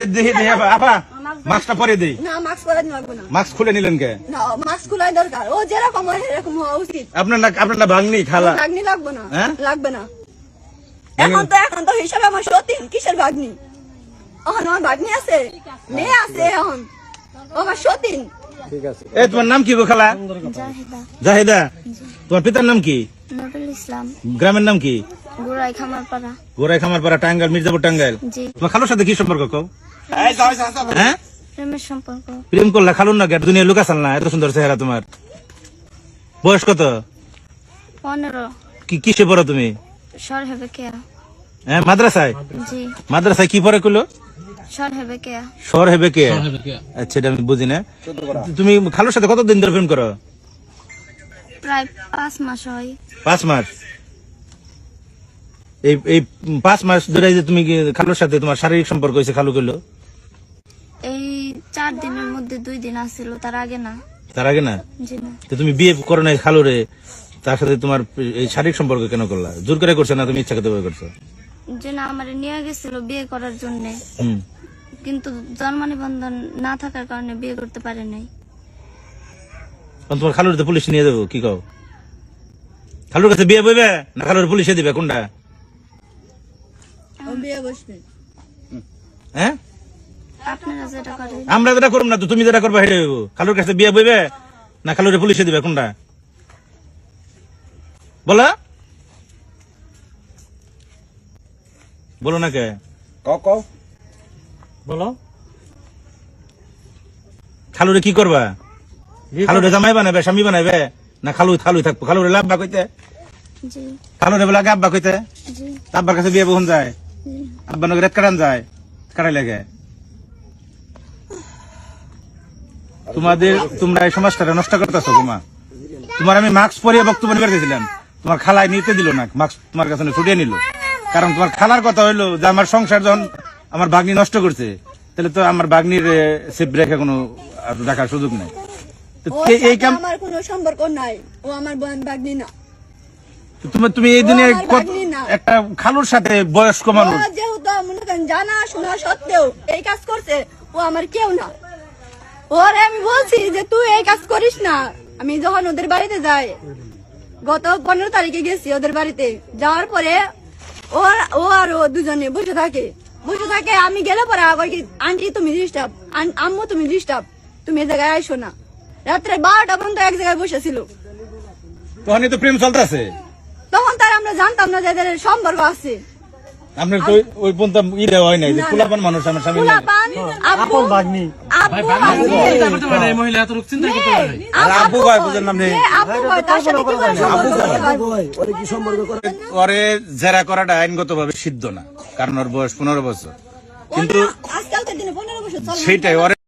দেখি দেখি আপা মাস্কটা পরে দেই। না মাস্ক পরে লাগবে না। মাস্ক খুলে নিলেন কে? না মাস্ক খোলাই দরকার। ও যেরকম হয় এরকম হওয়া উচিত। আপনার ভাগ্নি খালা? ভাগ্নি লাগবে না। হ্যাঁ? লাগবে না। এখন তো হিসাবে আমার সতীন কিসের ভাগ্নি? এখন আমার ভাগ্নি আছে, মেয়ে আছে এখন। ও আমার সতীন। ঠিক আছে। এই তোমার নাম কি গো খালা? জাহিদা। জাহিদা। তোমার পিতার নাম কি? নুরুল ইসলাম। গ্রামের নাম কি? গুড়াই খামারপাড়া। গোরাই খামারপাড়া, টাঙ্গাইল, মির্জাপুর টাঙ্গাইল। জি। তোমার খালুর সাথে কি সম্পর্ক কও? হ্যাঁ? প্রেমের সম্পর্ক। প্রেম করলা খালুর না? দুনিয়া লুক আসাল না? এত সুন্দর চেহারা তোমার। বয়স কত? 15। কিসে পড়ো তুমি? সর হবে কেয়া। হ্যাঁ, মাদ্রাসায়? জি। মাদ্রাসায় কি পড়ে কইলো? সর হবে কেয়া। শহর হেবে কে? আচ্ছা, এটা আমি বুঝি না। তুমি খালুর সাথে কতদিন ধরে প্রেম করো? প্রায় 5 মাস হয়। 5 মাস। এই 5 মাস ধরে যে তুমি খালুর সাথে তোমার শারীরিক সম্পর্ক হয়েছে, খালু কইলো? এই 4 দিনের মধ্যে 2 দিন আসছিল, তার আগে না। তার আগে না? জি না। তো তুমি বিয়ে করো নাই খালুরে, তার সাথে তোমার এই শারীরিক সম্পর্ক কেন করলা? জোর করে করছো না তুমি ইচ্ছাকৃত ভাবে করছো? যে না আমারে নিয়ে গেছিল বিয়ে করার জন্য, হুম। কিন্তু জন্ম নিবন্ধন না থাকার কারণে বিয়ে করতে পারে নাই। তোমার খালুর তো পুলিশ নিয়ে দেবো, কি কও? খালুর কাছে বিয়ে বইবে না খালুর পুলিশে দিবে, কোনটা? ও বিয়ে বসবে। হ্যাঁ, আপনারা যেটা করেন। আমরা যেটা করব না তো তুমি যেটা করবা হেঁটে হইব। খালুর কাছে বিয়ে বইবে না খালুরে পুলিশে দিবে, কোনটা বলো? বলো না কে? কও বলো। খালুরে কি করবা? খালুরে জামাই বানাবে, স্বামী বানাবে না খালুই থাকবো? খালুরে লাভবা কইতে? জি। খালুরে বলে আগে আব্বা কইতে? জি। আব্বার কাছে বিয়ে বহুন যায়, জি। আব্বা নগর রেত কাটান যায়, কাটাই লাগে। তোমরা এই সমাজটা নষ্ট করতেছো। তোমার আমি মাস্ক পরিয়ে বক্তব্য নিবার গেছিলাম, তোমার খালাই নিতে দিল না, মাস্ক তোমার কাছে ছুটিয়ে নিল। কারণ তোমার খালার কথা হইলো যে আমার সংসার যখন আমার ভাগ্নি নষ্ট করছে, তাহলে তো আমার ভাগ্নির সেফ রেখে কোনো রাখার সুযোগ নেই। তো এই কাম আমার কোনো সম্পর্ক নাই। ও আমার ভাগ্নি না। তুমি এই দিনে আমার ভাগ্নি না। একটা খালুর সাথে বয়স্ক মানুষ, ও যেহেতু মনে করেন জানা শোনা সত্ত্বেও এই কাজ করছে, ও আমার কেউ না। ওরে আমি বলছি যে তুই এই কাজ করিস না। আমি যখন ওদের বাড়িতে যাই, গত 15 তারিখে গেছি ওদের বাড়িতে, যাওয়ার পরে ও আর ও দুজনে বসে থাকে। আমি গেলে পরে আবার কি, আন্টি তুমি ডিস্টার্ব, আম্মু তুমি ডিস্টার্ব, তুমি এই জায়গায় আইসো না। রাত্রে 12টা পর্যন্ত এক জায়গায় বসেছিল। তখনই তো প্রেম চলতেছে। তখন তার আমরা জানতাম না যে এদের সম্পর্ক আছে। আপনার তো ওই পর্যন্ত ইরে হয় নাই যে পোলাপান মানুষ আমার স্বামী লাগে। পোলাপান, আব্বু, ভাগ্নি, আব্বু ভাই বুঝেন না আপনি? তার সাথে কি করে সম্পর্ক? ওরে জেরা করাটা আইনগত ভাবে সিদ্ধ না, কারণ ওর বয়স 15 বছর। কিন্তু আজকালকার দিনে 15 বছর চলে না। সেইটাই ওরে